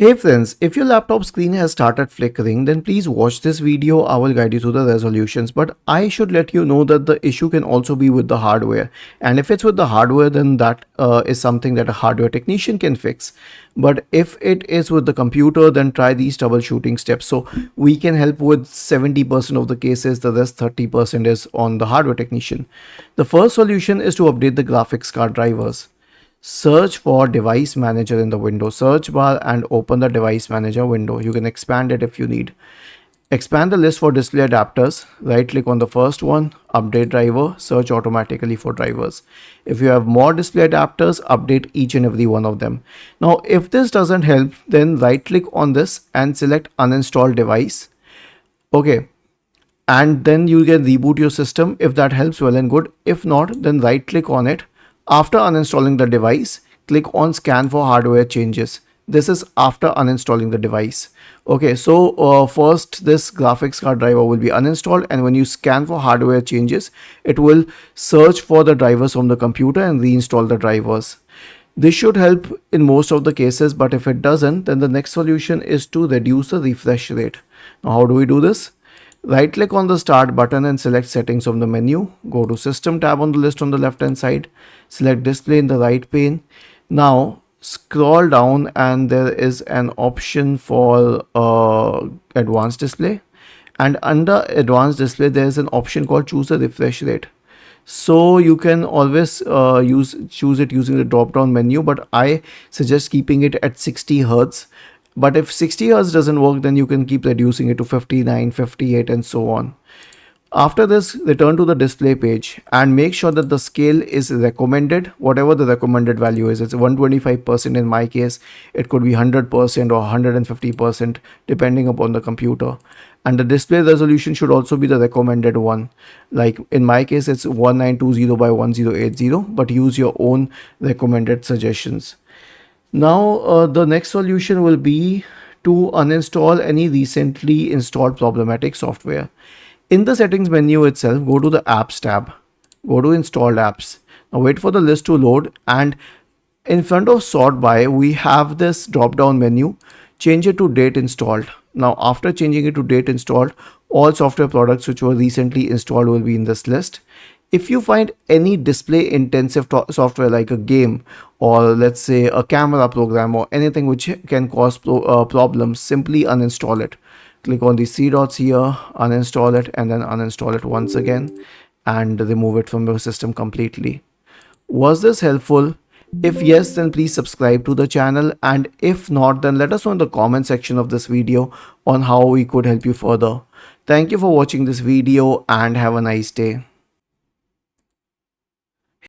Hey friends, if your laptop screen has started flickering, then please watch this video. I will guide you through the resolutions, but I should let you know that the issue can also be with the hardware. And if it's with the hardware, then that is something that a hardware technician can fix. But if it is with the computer, then try these troubleshooting steps. So we can help with 70% of the cases, the rest 30% is on the hardware technician. The first solution is to update the graphics card drivers. Search for device manager in the Windows search bar and open the device manager window. You can expand it if you need. Expand the list for display adapters. Right click on the first one, update driver, search automatically for drivers. If you have more display adapters, update each and every one of them. Now, if this doesn't help, then right click on this and select uninstall device. Okay. And then you can reboot your system. If that helps, well and good. If not, then right click on it. After uninstalling the device, click on scan for hardware changes. This is after uninstalling the device. Okay, so first this graphics card driver will be uninstalled, and when you scan for hardware changes, it will search for the drivers from the computer and reinstall the drivers. This should help in most of the cases, but if it doesn't, then the next solution is to reduce the refresh rate. Now, how do we do this? Right click on the start button and select settings from the menu. Go to system tab on the list on the left hand side. Select display in the right pane. Now scroll down and there is an option for advanced display. And under advanced display, there is an option called choose a refresh rate. So you can always choose it using the drop down menu, but I suggest keeping it at 60 Hz. But if 60 Hz doesn't work, then you can keep reducing it to 59, 58 and so on. After this, return to the display page and make sure that the scale is recommended, whatever the recommended value is. It's 125% in my case. It could be 100% or 150% depending upon the computer. And the display resolution should also be the recommended one. Like in my case, it's 1920 by 1080, but use your own recommended suggestions. Now the next solution will be to uninstall any recently installed problematic software. In the settings menu itself, go to the apps tab, go to installed apps. Now wait for the list to load, and in front of sort by, we have this drop down menu. Change it to date installed. Now after changing it to date installed, all software products which were recently installed will be in this list. If you find any display intensive software like a game or let's say a camera program or anything which can cause problems, simply uninstall it. Click on the three dots here, uninstall it, and then uninstall it once again and remove it from your system completely. Was this helpful? If yes, then please subscribe to the channel, and if not, then let us know in the comment section of this video on how we could help you further. Thank you for watching this video and have a nice day.